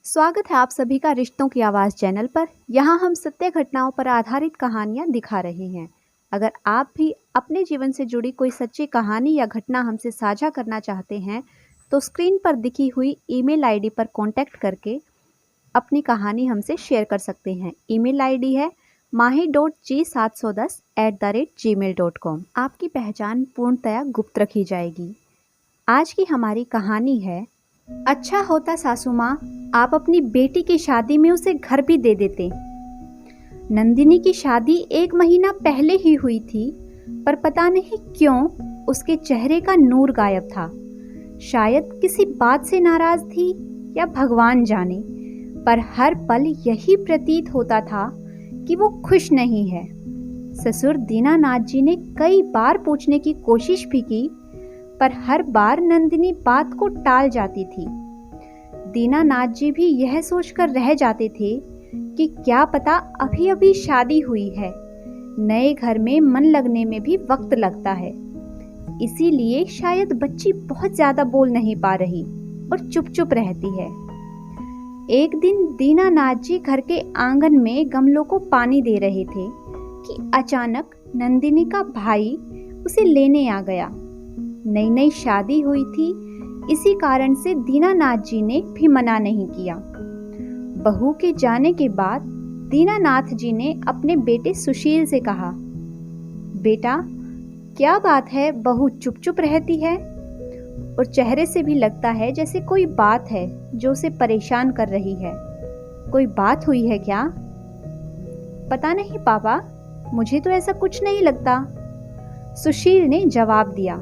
स्वागत है आप सभी का रिश्तों की आवाज़ चैनल पर। यहाँ हम सत्य घटनाओं पर आधारित कहानियाँ दिखा रहे हैं। अगर आप भी अपने जीवन से जुड़ी कोई सच्ची कहानी या घटना हमसे साझा करना चाहते हैं तो स्क्रीन पर दिखी हुई ईमेल आईडी पर कांटेक्ट करके अपनी कहानी हमसे शेयर कर सकते हैं। ईमेल आईडी है mahi.g710@gmail.com। आपकी पहचान पूर्णतया गुप्त रखी जाएगी। आज की हमारी कहानी है, अच्छा होता सासू माँ आप अपनी बेटी की शादी में उसे घर भी दे देते। नंदिनी की शादी 1 महीना पहले ही हुई थी, पर पता नहीं क्यों उसके चेहरे का नूर गायब था। शायद किसी बात से नाराज थी या भगवान जाने, पर हर पल यही प्रतीत होता था कि वो खुश नहीं है। ससुर दीनानाथ जी ने कई बार पूछने की कोशिश भी की, पर हर बार नंदिनी बात को टाल जाती थी। दीनानाथ जी भी यह सोचकर रह जाते थे कि क्या पता अभी अभी शादी हुई है, नए घर में मन लगने में भी वक्त लगता है, इसीलिए शायद बच्ची बहुत ज्यादा बोल नहीं पा रही और चुप चुप रहती है। एक दिन दीनानाथ जी घर के आंगन में गमलों को पानी दे रहे थे कि अचानक नंदिनी का भाई उसे लेने आ गया। नई नई शादी हुई थी, इसी कारण से दीनानाथ जी ने भी मना नहीं किया। बहू के जाने के बाद दीनानाथ जी ने अपने बेटे सुशील से कहा, बेटा क्या बात है, बहू चुप चुप रहती है और चेहरे से भी लगता है जैसे कोई बात है जो उसे परेशान कर रही है। कोई बात हुई है क्या? पता नहीं पापा, मुझे तो ऐसा कुछ नहीं लगता, सुशील ने जवाब दिया।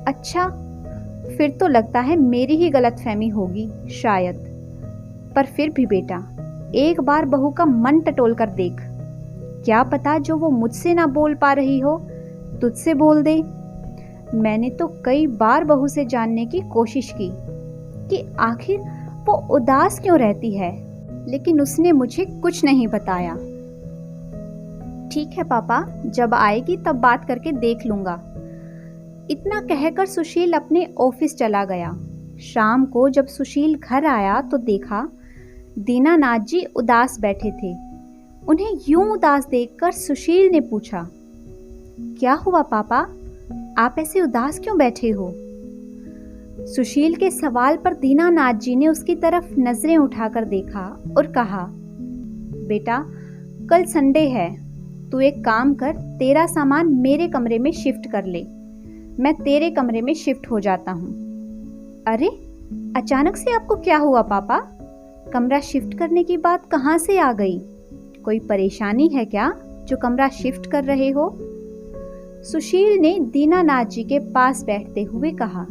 अच्छा, फिर तो लगता है मेरी ही गलतफहमी होगी शायद, पर फिर भी बेटा एक बार बहू का मन टटोल कर देख, क्या पता जो वो मुझसे ना बोल पा रही हो तुझसे बोल दे। मैंने तो कई बार बहू से जानने की कोशिश की कि आखिर वो उदास क्यों रहती है, लेकिन उसने मुझे कुछ नहीं बताया। ठीक है पापा, जब आएगी तब बात करके देख लूंगा। इतना कहकर सुशील अपने ऑफिस चला गया। शाम को जब सुशील घर आया तो देखा दीनानाथ जी उदास बैठे थे। उन्हें यूं उदास देखकर सुशील ने पूछा, क्या हुआ पापा, आप ऐसे उदास क्यों बैठे हो? सुशील के सवाल पर दीनानाथ जी ने उसकी तरफ नजरें उठाकर देखा और कहा, बेटा कल संडे है, तू एक काम कर, तेरा सामान मेरे कमरे में शिफ्ट कर ले, मैं तेरे कमरे में शिफ्ट हो जाता हूँ। अरे अचानक से आपको क्या हुआ पापा? कमरा शिफ्ट करने की बात कहाँ से आ गई? कोई परेशानी है क्या जो कमरा शिफ्ट कर रहे हो? सुशील ने दीनानाथ जी के पास बैठते हुए कहा,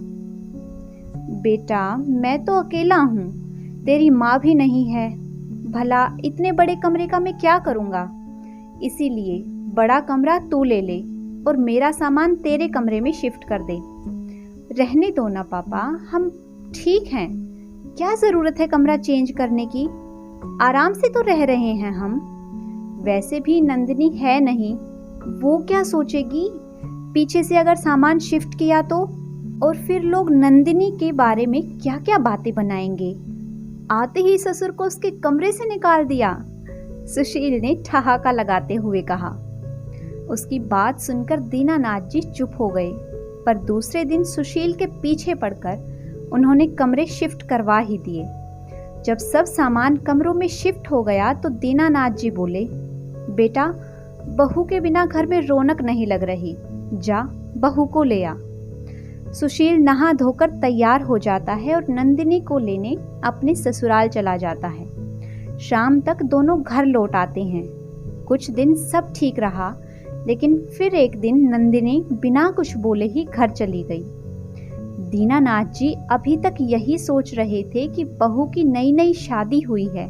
बेटा मैं तो अकेला हूँ, तेरी माँ भी नहीं है, भला इतने बड़े कमरे का मैं क्या करूँगा, इसीलिए बड़ा कमरा तू ले ले और मेरा सामान तेरे कमरे में शिफ्ट कर दे। रहने दो ना पापा, हम ठीक हैं, क्या जरूरत है कमरा चेंज करने की, आराम से तो रह रहे हैं हम। वैसे भी नंदिनी है नहीं, वो क्या सोचेगी पीछे से अगर सामान शिफ्ट किया तो, और फिर लोग नंदिनी के बारे में क्या क्या बातें बनाएंगे। आते ही ससुर को उसके कमरे से निकाल दिया, सुशील ने ठहाका लगाते हुए कहा। उसकी बात सुनकर दीनानाथ जी चुप हो गए, पर दूसरे दिन सुशील के पीछे पड़कर उन्होंने कमरे शिफ्ट करवा ही दिए। जब सब सामान कमरों में शिफ्ट हो गया तो दीनानाथ जी बोले, बेटा बहू के बिना घर में रौनक नहीं लग रही, जा बहू को ले आ। सुशील नहा धोकर तैयार हो जाता है और नंदिनी को लेने अपने ससुराल चला जाता है। शाम तक दोनों घर लौट आते हैं। कुछ दिन सब ठीक रहा, लेकिन फिर एक दिन नंदिनी बिना कुछ बोले ही घर चली गई। दीनानाथ जी अभी तक यही सोच रहे थे कि बहू की नई नई शादी हुई है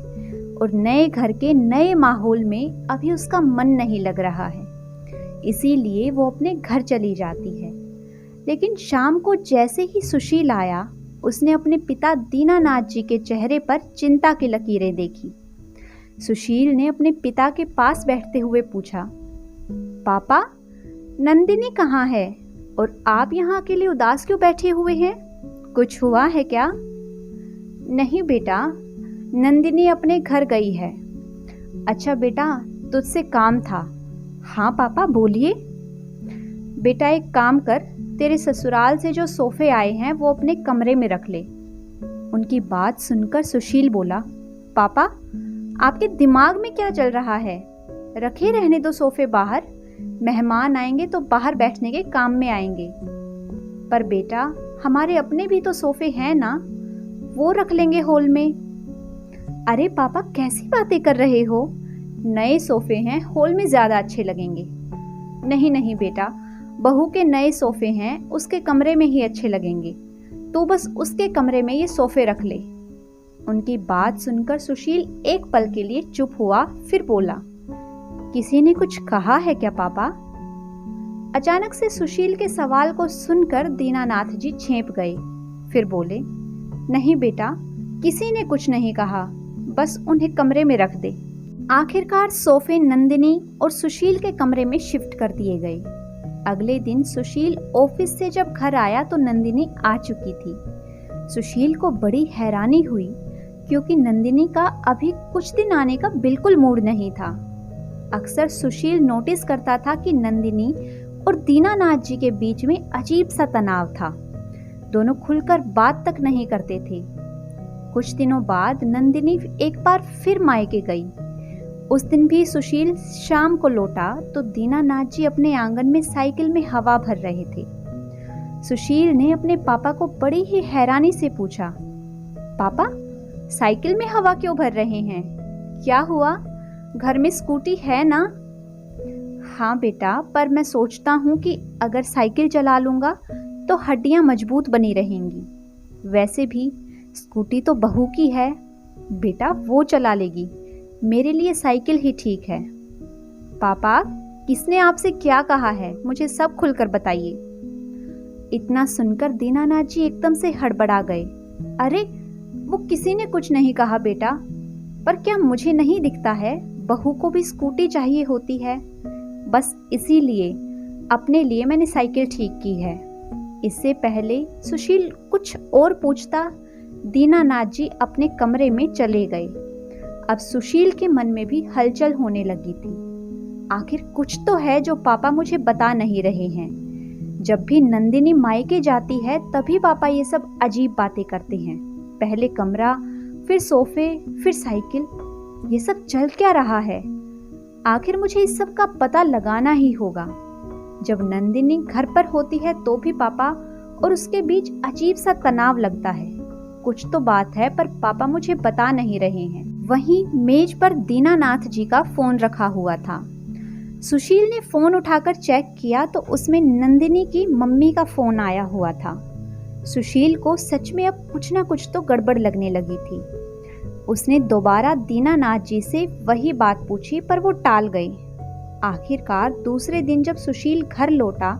और नए घर के नए माहौल में अभी उसका मन नहीं लग रहा है, इसीलिए वो अपने घर चली जाती है। लेकिन शाम को जैसे ही सुशील आया, उसने अपने पिता दीनानाथ जी के चेहरे पर चिंता की लकीरें देखी। सुशील ने अपने पिता के पास बैठते हुए पूछा, पापा नंदिनी कहाँ है और आप यहाँ अकेले उदास क्यों बैठे हुए हैं, कुछ हुआ है क्या? नहीं बेटा, नंदिनी अपने घर गई है। अच्छा बेटा, तुझसे काम था। हाँ पापा बोलिए। बेटा एक काम कर, तेरे ससुराल से जो सोफे आए हैं वो अपने कमरे में रख ले। उनकी बात सुनकर सुशील बोला, पापा आपके दिमाग में क्या चल रहा है? रखे रहने दो सोफे बाहर, मेहमान आएंगे तो बाहर बैठने के काम में आएंगे। पर बेटा हमारे अपने भी तो सोफे हैं ना, वो रख लेंगे हॉल में। अरे पापा कैसी बातें कर रहे हो? नए सोफे हैं, हॉल में ज्यादा अच्छे लगेंगे। नहीं नहीं बेटा, बहू के नए सोफे हैं, उसके कमरे में ही अच्छे लगेंगे। तू बस उसके कमरे में ये सोफे रख ले। उनकी बात सुनकर सुशील एक पल के लिए चुप हुआ, फिर बोला, किसी ने कुछ कहा है क्या पापा? अचानक से सुशील के सवाल को सुनकर दीनानाथ जी चेंप गए, फिर बोले, नहीं बेटा, किसी ने कुछ नहीं कहा, बस उन्हें कमरे में रख दे। आखिरकार सोफे नंदिनी और सुशील के कमरे में शिफ्ट कर दिए गए। अगले दिन सुशील ऑफिस से जब घर आया तो नंदिनी आ चुकी थी। सुशील को बड़ी हैरानी हुई क्योंकि नंदिनी का अभी कुछ दिन आने का बिल्कुल मूड नहीं था। अक्सर सुशील नोटिस करता था कि नंदिनी और दीनानाथ जी के बीच में अजीब सा तनाव था। दोनों खुलकर बात तक नहीं करते थे। कुछ दिनों बाद नंदिनी एक बार फिर मायके गई। उस दिन भी सुशील शाम को लौटा तो दीनानाथ जी अपने आंगन में साइकिल में हवा भर रहे थे। सुशील ने अपने पापा को बड़ी ही हैरानी से पूछा, पापा साइकिल में हवा क्यों भर रहे हैं? क्या हुआ? घर में स्कूटी है ना? हाँ बेटा, पर मैं सोचता हूँ कि अगर साइकिल चला लूंगा तो हड्डियां मजबूत बनी रहेंगी। वैसे भी स्कूटी तो बहू की है, बेटा वो चला लेगी, मेरे लिए साइकिल ही ठीक है। पापा किसने आपसे क्या कहा है? मुझे सब खुलकर बताइए। इतना सुनकर दीनानाथ जी एकदम से हड़बड़ा गए। अरे वो किसी ने कुछ नहीं कहा बेटा, पर क्या मुझे नहीं दिखता है बहू को भी स्कूटी चाहिए होती है? बस इसीलिए अपने लिए मैंने साइकिल ठीक की है। इससे पहले सुशील कुछ और पूछता, दीनानाथ जी अपने कमरे में चले गए। अब सुशील के मन में भी हलचल होने लगी थी। आखिर कुछ तो है जो पापा मुझे बता नहीं रहे हैं। जब भी नंदिनी मायके जाती है तभी पापा ये सब अजीब बातें करते हैं। पहले कमरा, फिर सोफे, फिर साइकिल, ये सब चल क्या रहा है? आखिर मुझे इस सब का पता लगाना ही होगा। जब नंदिनी घर पर होती है तो भी पापा और उसके बीच अजीब सा तनाव लगता है। कुछ तो बात है पर पापा मुझे बता नहीं रहे हैं। वहीं मेज पर दीनानाथ जी का फोन रखा हुआ था। सुशील ने फोन उठाकर चेक किया तो उसमें नंदिनी की मम्मी का फोन आया हुआ था। सुशील को सच में अब कुछ ना कुछ तो गड़बड़ लगने लगी थी। उसने दोबारा दीनानाथ जी से वही बात पूछी पर वो टाल गई। आखिरकार दूसरे दिन जब सुशील घर लौटा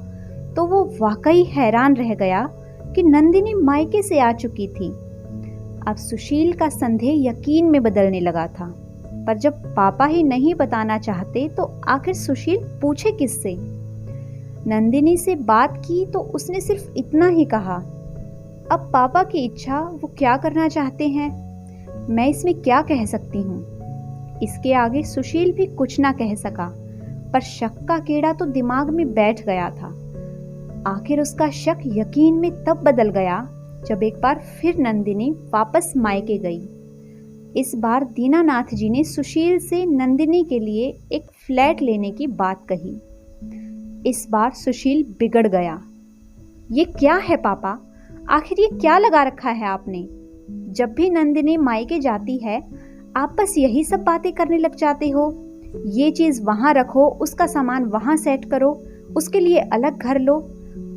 तो वो वाकई हैरान रह गया कि नंदिनी मायके से आ चुकी थी। अब सुशील का संदेह यकीन में बदलने लगा था, पर जब पापा ही नहीं बताना चाहते तो आखिर सुशील पूछे किससे? नंदिनी से बात की तो उसने सिर्फ इतना ही कहा, अब पापा की इच्छा, वो क्या करना चाहते हैं, मैं इसमें क्या कह सकती हूँ। इसके आगे सुशील भी कुछ ना कह सका, पर शक का कीड़ा तो दिमाग में बैठ गया था। आखिर उसका शक यकीन में तब बदल गया जब एक बार फिर नंदिनी वापस मायके गई। इस बार दीनानाथ जी ने सुशील से नंदिनी के लिए एक फ्लैट लेने की बात कही। इस बार सुशील बिगड़ गया। ये क्या है पापा, आखिर ये क्या लगा रखा है आपने? जब भी नंदिनी मायके जाती है आप बस यही सब बातें करने लग जाते हो। ये चीज वहां रखो, उसका सामान वहां सेट करो, उसके लिए अलग घर लो।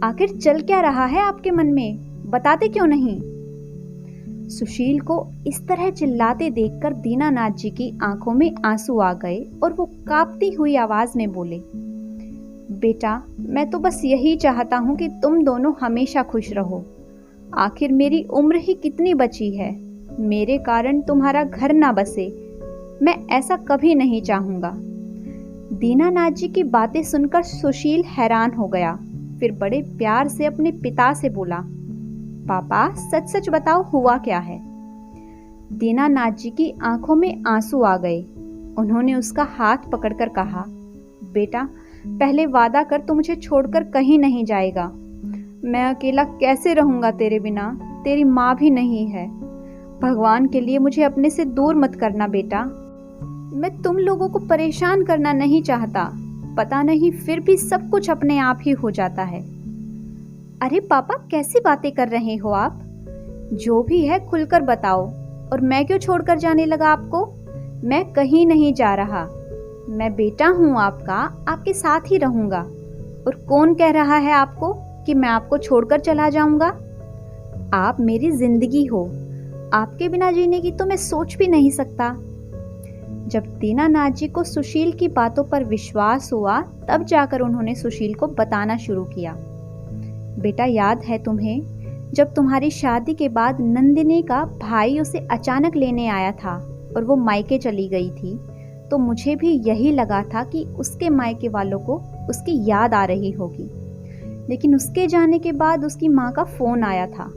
आखिर चल क्या रहा है आपके मन में, बताते क्यों नहीं? सुशील को इस तरह चिल्लाते देखकर दीनानाथ जी की आंखों में आंसू आ गए और वो कांपती हुई आवाज में बोले, बेटा मैं तो बस यही चाहता हूँ कि तुम दोनों हमेशा खुश रहो। आखिर मेरी उम्र ही कितनी बची है, मेरे कारण तुम्हारा घर ना बसे, मैं ऐसा कभी नहीं चाहूंगा। दीनानाथ जी की बातें सुनकर सुशील हैरान हो गया, फिर बड़े प्यार से अपने पिता से बोला, पापा सच सच बताओ हुआ क्या है? दीनानाथ जी की आंखों में आंसू आ गए। उन्होंने उसका हाथ पकड़कर कहा, बेटा पहले वादा कर तू मुझे छोड़कर कहीं नहीं जाएगा। मैं अकेला कैसे रहूंगा तेरे बिना, तेरी माँ भी नहीं है। भगवान के लिए मुझे अपने से दूर मत करना बेटा। मैं तुम लोगों को परेशान करना नहीं चाहता, पता नहीं फिर भी सब कुछ अपने आप ही हो जाता है। अरे पापा कैसी बातें कर रहे हो आप? जो भी है खुलकर बताओ। और मैं क्यों छोड़कर जाने लगा आपको? मैं कहीं नहीं जा रहा। मैं बेटा हूँ आपका, आपके साथ ही रहूंगा। और कौन कह रहा है आपको कि मैं आपको छोड़कर चला जाऊंगा? आप मेरी जिंदगी हो, आपके बिना जीने की तो मैं सोच भी नहीं सकता। जब दीनानाथ जी को सुशील की बातों पर विश्वास हुआ, तब जाकर उन्होंने सुशील को बताना शुरू किया। बेटा याद है तुम्हें, जब तुम्हारी शादी के बाद नंदिनी का भाई उसे अचानक लेने आया था और वो मायके चली गई थी, तो मुझे भी यही लगा था कि उसके मायके वालों को उसकी याद आ रही होगी। लेकिन उसके जाने के बाद उसकी माँ का फ़ोन आया था।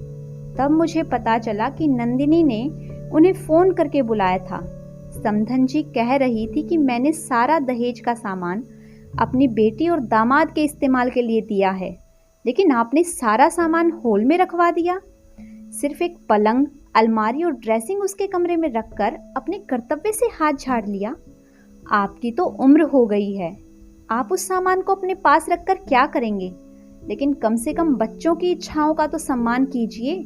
तब मुझे पता चला कि नंदिनी ने उन्हें फ़ोन करके बुलाया था। समधन जी कह रही थी कि मैंने सारा दहेज का सामान अपनी बेटी और दामाद के इस्तेमाल के लिए दिया है, लेकिन आपने सारा सामान हॉल में रखवा दिया। सिर्फ एक पलंग, अलमारी और ड्रेसिंग उसके कमरे में रखकर अपने कर्तव्य से हाथ झाड़ लिया। आपकी तो उम्र हो गई है, आप उस सामान को अपने पास रखकर क्या करेंगे? लेकिन कम से कम बच्चों की इच्छाओं का तो सम्मान कीजिए।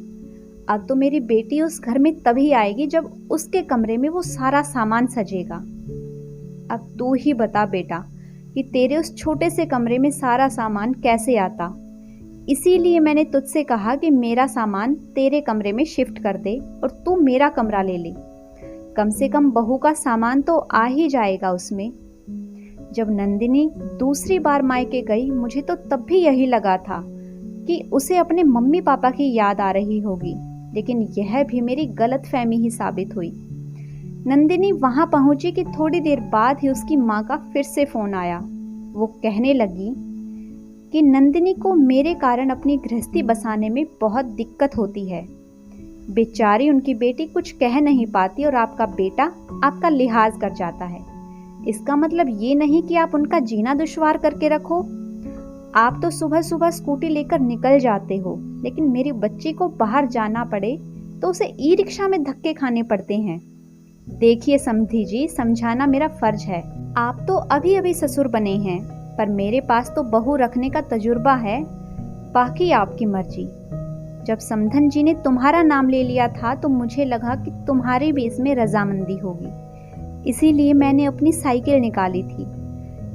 अब तो मेरी बेटी उस घर में तभी आएगी जब उसके कमरे में वो सारा सामान सजेगा। अब तू ही बता बेटा कि तेरे उस छोटे से कमरे में सारा सामान कैसे आता। इसीलिए मैंने तुझसे कहा कि मेरा सामान तेरे कमरे में शिफ्ट कर दे और तू मेरा कमरा ले ले। कम से कम बहू का सामान तो आ ही जाएगा उसमें। जब नंदिनी दूसरी बार मायके गई, मुझे तो तब भी यही लगा था कि उसे अपने मम्मी पापा की याद आ रही होगी, लेकिन यह भी मेरी गलतफहमी ही साबित हुई। नंदिनी वहां पहुंची कि थोड़ी देर बाद ही उसकी माँ का फिर से फोन आया। वो कहने लगी कि नंदिनी को मेरे कारण अपनी गृहस्थी बसाने में बहुत दिक्कत होती है। बेचारी उनकी बेटी कुछ कह नहीं पाती और आपका बेटा आपका लिहाज कर जाता है। इसका मतलब ये नहीं कि आप उनका जीना दुश्वार करके रखो। आप तो सुबह सुबह स्कूटी लेकर निकल जाते हो, लेकिन मेरी बच्ची को बाहर जाना पड़े तो उसे ई रिक्शा में धक्के खाने पड़ते हैं। देखिए समधी जी, समझाना मेरा फर्ज है। आप तो अभी अभी ससुर बने हैं, पर मेरे पास तो बहू रखने का तजुर्बा है। बाकी आपकी मर्जी। जब समधन जी ने तुम्हारा नाम ले लिया था तो मुझे लगा कि तुम्हारी भी इसमें रजामंदी होगी, इसीलिए मैंने अपनी साइकिल निकाली थी।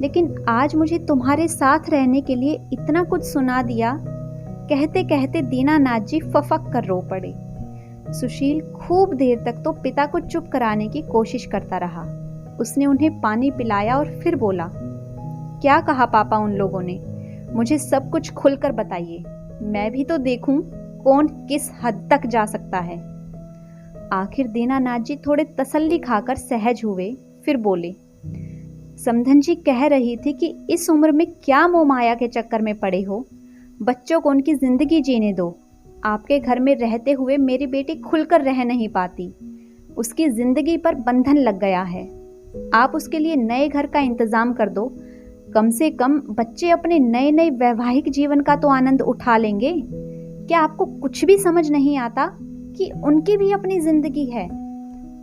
लेकिन आज मुझे तुम्हारे साथ रहने के लिए इतना कुछ सुना दिया। कहते कहते दीनानाथ जी फफक कर रो पड़े। सुशील खूब देर तक तो पिता को चुप कराने की कोशिश करता रहा। उसने उन्हें पानी पिलाया और फिर बोला, क्या कहा पापा उन लोगों ने? मुझे सब कुछ खुलकर बताइए, मैं भी तो देखूं कौन किस हद तक जा सकता है। आखिर दीनानाथ जी थोड़े तसल्ली खाकर सहज हुए, फिर बोले, समधन जी कह रही थी कि इस उम्र में क्या मोह माया के चक्कर में पड़े हो। बच्चों को उनकी जिंदगी जीने दो। आपके घर में रहते हुए मेरी बेटी खुलकर रह नहीं पाती। उसकी जिंदगी पर बंधन लग गया है। आप उसके लिए नए घर का इंतजाम कर दो। कम से कम बच्चे अपने नए नए वैवाहिक जीवन का तो आनंद उठा लेंगे। क्या आपको कुछ भी समझ नहीं आता कि उनकी भी अपनी जिंदगी है?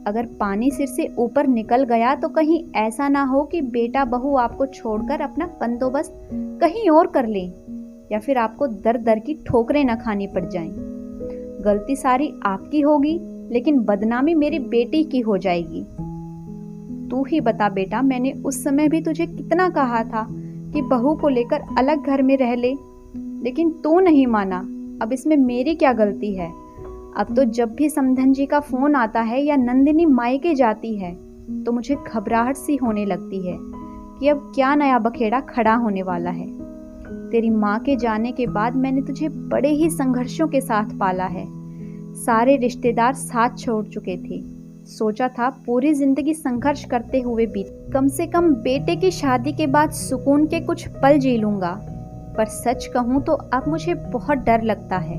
अगर पानी सिर से ऊपर निकल गया तो कहीं ऐसा ना हो कि बेटा बहू आपको छोड़कर अपना बंदोबस्त कहीं और कर ले, या फिर आपको दर दर की ठोकरें न खानी पड़ जाएं। गलती सारी आपकी होगी, लेकिन बदनामी मेरी बेटी की हो जाएगी। तू ही बता बेटा, मैंने उस समय भी तुझे कितना कहा था कि बहू को लेकर अलग घर में रह ले, लेकिन तू नहीं माना। अब इसमें मेरी क्या गलती है? अब तो जब भी समधन जी का फोन आता है या नंदिनी मायके जाती है तो मुझे घबराहट सी होने लगती है कि अब क्या नया बखेड़ा खड़ा होने वाला है। तेरी माँ के जाने के बाद मैंने तुझे बड़े ही संघर्षों के साथ पाला है। सारे रिश्तेदार साथ छोड़ चुके थे। सोचा था पूरी जिंदगी संघर्ष करते हुए बीत, कम से कम बेटे की शादी के बाद सुकून के कुछ पल जी लूंगा। पर सच कहूँ तो अब मुझे बहुत डर लगता है।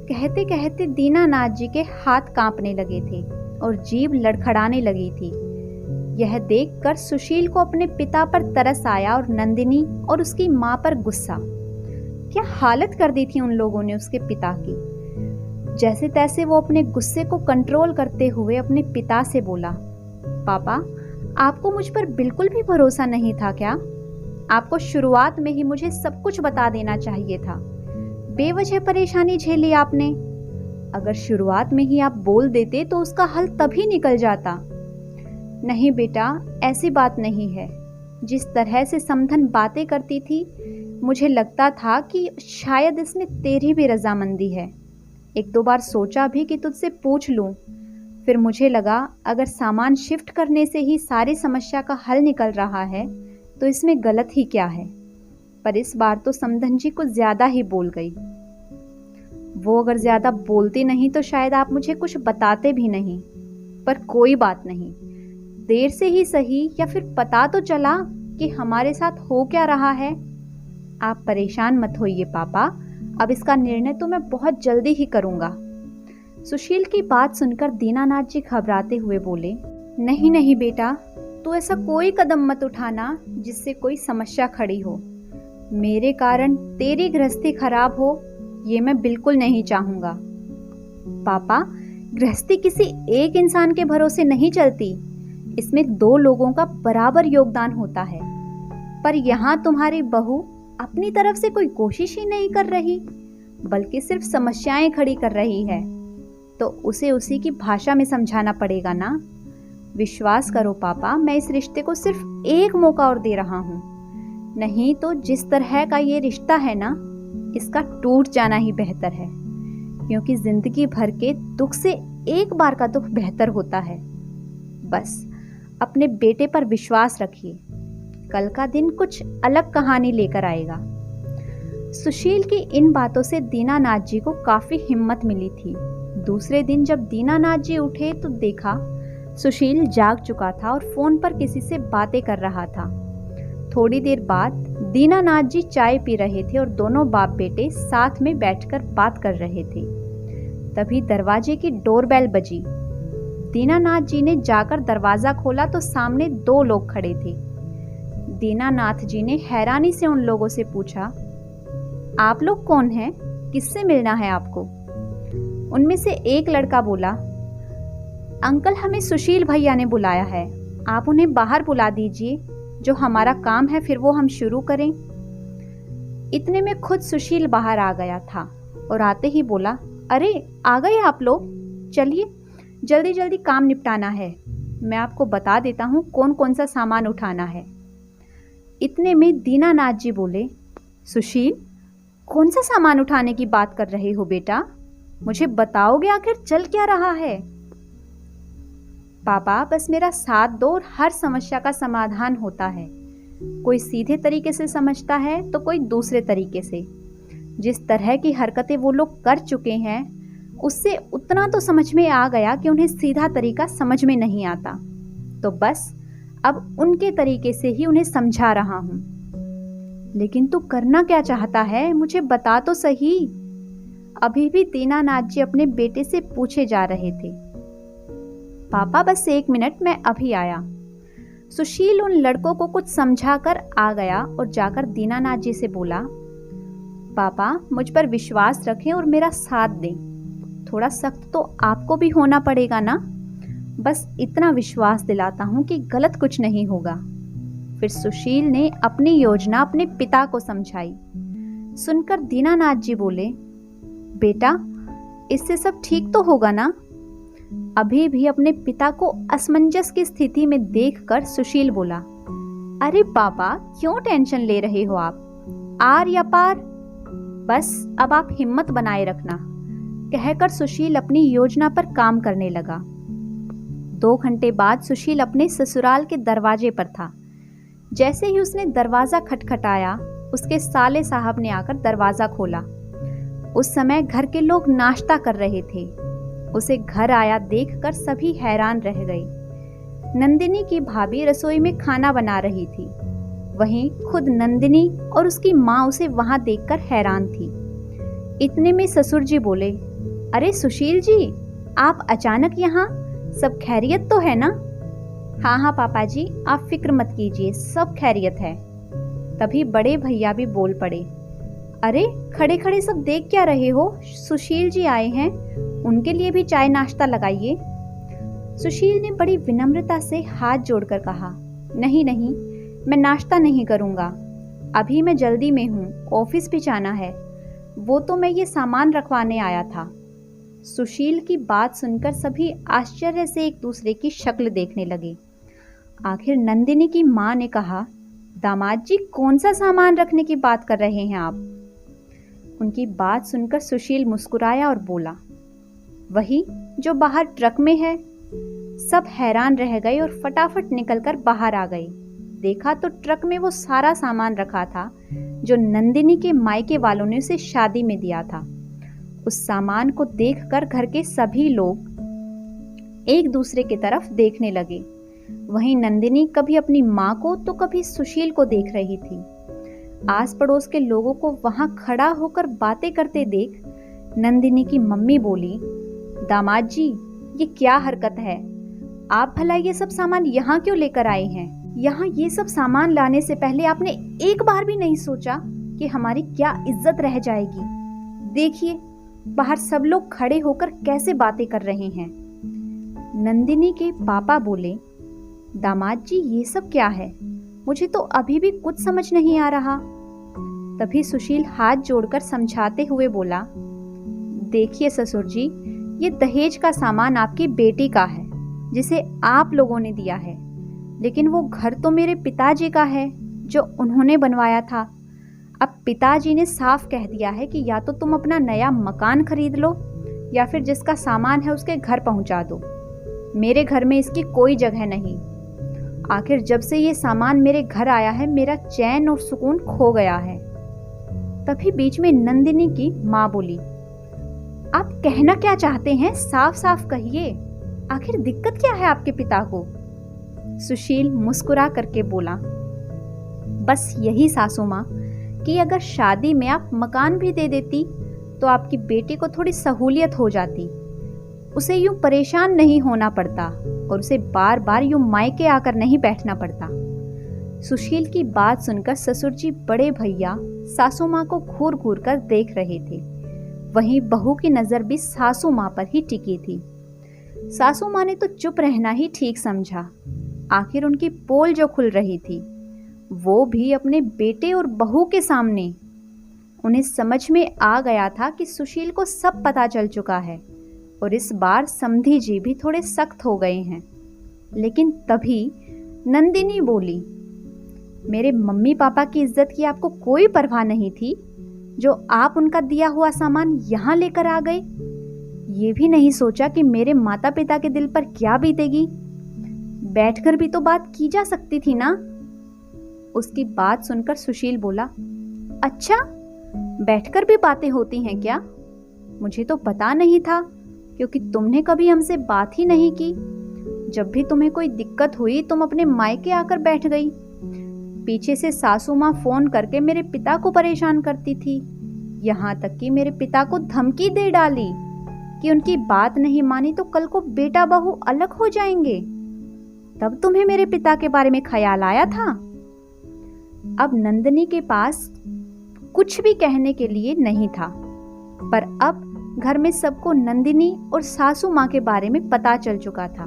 कहते कहते दीनानाथ जी के हाथ कांपने लगे थे। और जीभ लड़खड़ाने लगी थी। यह देखकर सुशील को अपने पिता पर तरस आया और नंदिनी और उसकी माँ पर गुस्सा। क्या हालत कर दी थी उन लोगों ने उसके पिता की। जैसे तैसे वो अपने गुस्से को कंट्रोल करते हुए अपने पिता से बोला, पापा, आपको मुझ पर बिल्कुल भी भरोसा नहीं था क्या? आपको शुरुआत में ही मुझे सब कुछ बता देना चाहिए था। बेवजह परेशानी झेली आपने। अगर शुरुआत में ही आप बोल देते तो उसका हल तभी निकल जाता। नहीं बेटा, ऐसी बात नहीं है। जिस तरह से समधन बातें करती थी, मुझे लगता था कि शायद इसमें तेरी भी रजामंदी है। एक दो बार सोचा भी कि तुझसे पूछ लूं। फिर मुझे लगा अगर सामान शिफ्ट करने से ही सारी समस्या का हल निकल रहा है तो इसमें गलत ही क्या है। पर इस बार तो समधन जी कुछ ज्यादा ही बोल गई। वो अगर ज्यादा बोलती नहीं तो शायद आप मुझे कुछ बताते भी नहीं। पर कोई बात नहीं, देर से ही सही, या फिर पता तो चला कि हमारे साथ हो क्या रहा है। आप परेशान मत होइए पापा, अब इसका निर्णय तो मैं बहुत जल्दी ही करूंगा। सुशील की बात सुनकर दीनानाथ जी घबराते हुए बोले, नहीं नहीं बेटा, तू ऐसा कोई कदम मत उठाना जिससे कोई समस्या खड़ी हो। मेरे कारण तेरी गृहस्थी खराब हो, ये मैं बिल्कुल नहीं चाहूंगा। पापा, गृहस्थी किसी एक इंसान के भरोसे नहीं चलती। इसमें दो लोगों का बराबर योगदान होता है। पर यहाँ तुम्हारी बहू अपनी तरफ से कोई कोशिश ही नहीं कर रही, बल्कि सिर्फ समस्याएं खड़ी कर रही है। तो उसे उसी की भाषा में समझाना पड़ेगा ना। विश्वास करो पापा, मैं इस रिश्ते को सिर्फ एक मौका और दे रहा हूँ। नहीं तो जिस तरह का ये रिश्ता है ना, इसका टूट जाना ही बेहतर है। क्योंकि जिंदगी भर के दुख से एक बार का दुख बेहतर होता है। बस अपने बेटे पर विश्वास रखिए, कल का दिन कुछ अलग कहानी लेकर आएगा। सुशील की इन बातों से दीनानाथ जी को काफी हिम्मत मिली थी। दूसरे दिन जब दीनानाथ जी उठे तो देखा सुशील जाग चुका था और फोन पर किसी से बातें कर रहा था। थोड़ी देर बाद दीनानाथ जी चाय पी रहे थे और दोनों बाप बेटे साथ में बैठकर बात कर रहे थे। तभी दरवाजे की डोरबेल बजी। दीनानाथ जी ने जाकर दरवाजा खोला तो सामने दो लोग खड़े थे। दीनानाथ जी ने हैरानी से उन लोगों से पूछा, आप लोग कौन हैं? किससे मिलना है आपको? उनमें से एक लड़का बोला, अंकल, हमें सुशील भैया ने बुलाया है, आप उन्हें बाहर बुला दीजिए, जो हमारा काम है फिर वो हम शुरू करें। इतने में खुद सुशील बाहर आ गया था और आते ही बोला, अरे आ गए आप लोग, चलिए जल्दी जल्दी काम निपटाना है। मैं आपको बता देता हूँ कौन कौन सा सामान उठाना है। इतने में दीनानाथ जी बोले, सुशील, कौन सा सामान उठाने की बात कर रहे हो बेटा? मुझे बताओगे आखिर चल क्या रहा है? पापा, बस मेरा साथ दो और हर समस्या का समाधान होता है। कोई सीधे तरीके से समझता है तो कोई दूसरे तरीके से। जिस तरह की हरकतें वो लोग कर चुके हैं उससे उतना तो समझ में आ गया कि उन्हें सीधा तरीका समझ में नहीं आता। तो बस अब उनके तरीके से ही उन्हें समझा रहा हूं। लेकिन तू करना क्या चाहता है, मुझे बता तो सही। अभी भी दीनानाथ जी अपने बेटे से पूछे जा रहे थे। पापा, बस 1 मिनट, मैं अभी आया। सुशील उन लड़कों को कुछ समझाकर आ गया और जाकर दीनानाथ जी से बोला, पापा, मुझ पर विश्वास रखें और मेरा साथ दें। थोड़ा सख्त तो आपको भी होना पड़ेगा ना। बस इतना विश्वास दिलाता हूं कि गलत कुछ नहीं होगा। फिर सुशील ने अपनी योजना अपने पिता को समझाई। सुनकर दीनानाथ जी बोले, बेटा, इससे सब ठीक तो होगा ना? अभी भी अपने पिता को असमंजस की स्थिति में देखकर सुशील बोला, अरे पापा, क्यों टेंशन ले रहे हो आप? आर या पार, बस अब आप हिम्मत बनाए रखना, कहकर सुशील अपनी योजना पर काम करने लगा। 2 घंटे बाद सुशील अपने ससुराल के दरवाजे पर था। जैसे ही उसने दरवाजा खटखटाया, उसके साले साहब ने आकर दरवाजा खोला। उस समय घर के लोग नाश्ता कर रहे थे। उसे घर आया देखकर सभी हैरान रह गए। नंदिनी की भाभी रसोई में खाना बना रही थी। वहीं खुद नंदिनी और उसकी माँ उसे वहां देखकर हैरान थी। इतने में ससुर जी बोले, अरे सुशील जी, आप अचानक यहाँ? सब खैरियत तो है ना? हाँ हाँ पापा जी, आप फिक्र मत कीजिए, सब खैरियत है। तभी बड़े भैया भी बोल पड़े, अरे खड़े खड़े सब देख क्या रहे हो? सुशील जी आए हैं, उनके लिए भी चाय नाश्ता लगाइए। सुशील ने बड़ी विनम्रता से हाथ जोड़कर कहा, नहीं नहीं, मैं नाश्ता नहीं करूँगा, अभी मैं जल्दी में हूँ, ऑफिस भी जाना है। वो तो मैं ये सामान रखवाने आया था। सुशील की बात सुनकर सभी आश्चर्य से एक दूसरे की शक्ल देखने लगे। आखिर नंदिनी की माँ ने कहा, दामाद जी कौन सा सामान रखने की बात कर रहे हैं आप? उनकी बात सुनकर सुशील मुस्कुराया और बोला, वही जो बाहर ट्रक में है। सब हैरान रह गए और फटाफट निकलकर बाहर आ गए। देखा तो ट्रक में वो सारा सामान रखा था जो नंदिनी के मायके वालों ने उसे शादी में दिया था। उस सामान को देखकर घर के सभी लोग एक दूसरे की तरफ देखने लगे। वहीं नंदिनी कभी अपनी माँ को तो कभी सुशील को देख रही थी। आस पड़ोस के लोगों को वहां खड़ा होकर बातें करते देख नंदिनी की मम्मी बोली, दामाद जी ये क्या हरकत है? आप भला ये सब सामान यहाँ क्यों लेकर आए हैं? यहाँ ये सब सामान लाने से पहले आपने एक बार भी नहीं सोचा कि हमारी क्या इज्जत रह जाएगी? देखिए बाहर सब लोग खड़े होकर कैसे बातें कर रहे हैं। नंदिनी के पापा बोले, दामाद जी ये सब क्या है? मुझे तो अभी भी कुछ समझ नहीं आ रहा। तभी सुशील हाथ जोड़कर समझाते हुए बोला, देखिए ससुर जी, ये दहेज का सामान आपकी बेटी का है जिसे आप लोगों ने दिया है, लेकिन वो घर तो मेरे पिताजी का है जो उन्होंने बनवाया था। अब पिताजी ने साफ कह दिया है कि या तो तुम अपना नया मकान खरीद लो या फिर जिसका सामान है उसके घर पहुंचा दो। मेरे घर में इसकी कोई जगह नहीं। आखिर जब से ये सामान मेरे घर आया है मेरा चैन और सुकून खो गया है। तभी बीच में नंदिनी की माँ बोली, आप कहना क्या चाहते हैं? साफ साफ कहिए, आखिर दिक्कत क्या है आपके पिता को? सुशील मुस्कुरा करके बोला, बस यही सासू माँ कि अगर शादी में आप मकान भी दे देती तो आपकी बेटी को थोड़ी सहूलियत हो जाती, उसे यूं परेशान नहीं होना पड़ता और उसे बार बार यूं मायके आकर नहीं बैठना पड़ता। सुशील की बात सुनकर ससुर जी बड़े भैया सासू माँ को घूर घूर कर देख रहे थे। वहीं बहू की नजर भी सासू माँ पर ही टिकी थी। सासू माँ ने तो चुप रहना ही ठीक समझा। आखिर उनकी पोल जो खुल रही थी वो भी अपने बेटे और बहू के सामने। उन्हें समझ में आ गया था कि सुशील को सब पता चल चुका है और इस बार समधी जी भी थोड़े सख्त हो गए हैं। लेकिन तभी नंदिनी बोली, मेरे मम्मी पापा की इज्जत की आपको कोई परवाह नहीं थी जो आप उनका दिया हुआ सामान यहाँ लेकर आ गए? ये भी नहीं सोचा कि मेरे माता पिता के दिल पर क्या बीतेगी? बैठकर भी तो बात की जा सकती थी ना? उसकी बात सुनकर सुशील बोला, अच्छा बैठकर भी बातें होती हैं क्या? मुझे तो पता नहीं था, क्योंकि तुमने कभी हमसे बात ही नहीं की। जब भी तुम्हें कोई दिक्कत हुई तुम अपने मायके आकर बैठ गई। पीछे से सासू माँ फोन करके मेरे पिता को परेशान करती थी, यहाँ तक कि मेरे पिता को धमकी दे डाली कि उनकी बात नहीं मानी तो कल को बेटा बहू अलग हो जाएंगे। तब तुम्हें मेरे पिता के बारे में ख्याल आया था? अब नंदिनी के पास कुछ भी कहने के लिए नहीं था, पर अब घर में सबको नंदिनी और सासू माँ के बारे में पता चल चुका था।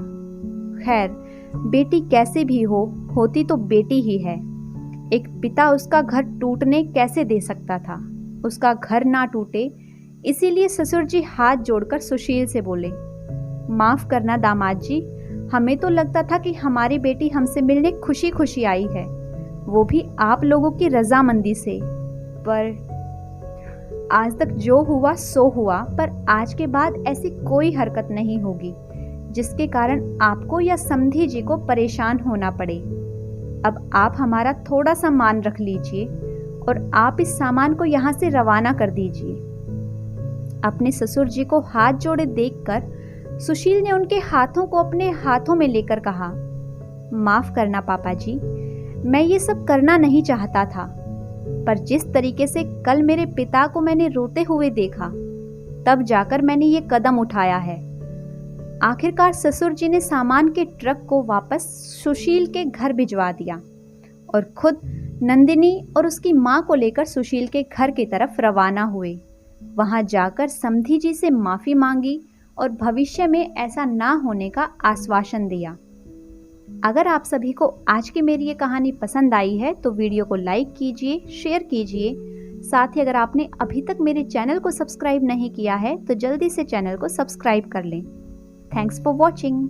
खैर, बेटी कैसे भी हो, होती तो बेटी ही है। एक पिता उसका घर टूटने कैसे दे सकता था? उसका घर ना टूटे इसीलिए ससुर जी हाथ जोड़कर सुशील से बोले, माफ करना दामाद जी, हमें तो लगता था कि हमारी बेटी हमसे मिलने खुशी खुशी आई है, वो भी आप लोगों की रजामंदी से। पर आज तक जो हुआ सो हुआ, पर आज के बाद ऐसी कोई हरकत नहीं होगी जिसके कारण आपको या समधी जी को परेशान होना पड़े। अब आप हमारा थोड़ा सा मान रख लीजिए और आप इस सामान को यहाँ से रवाना कर दीजिए। अपने ससुर जी को हाथ जोड़े देखकर सुशील ने उनके हाथों को अपने हाथों में लेकर कहा, माफ करना पापा जी, मैं ये सब करना नहीं चाहता था, पर जिस तरीके से कल मेरे पिता को मैंने रोते हुए देखा, तब जाकर मैंने ये कदम उठाया है। आखिरकार ससुर जी ने सामान के ट्रक को वापस सुशील के घर भिजवा दिया और खुद नंदिनी और उसकी माँ को लेकर सुशील के घर की तरफ रवाना हुए। वहां जाकर समधी जी से माफी मांगी और भविष्य में ऐसा ना होने का आश्वासन दिया। अगर आप सभी को आज की मेरी ये कहानी पसंद आई है तो वीडियो को लाइक कीजिए, शेयर कीजिए। साथ ही अगर आपने अभी तक मेरे चैनल को सब्सक्राइब नहीं किया है तो जल्दी से चैनल को सब्सक्राइब कर लें। Thanks for watching.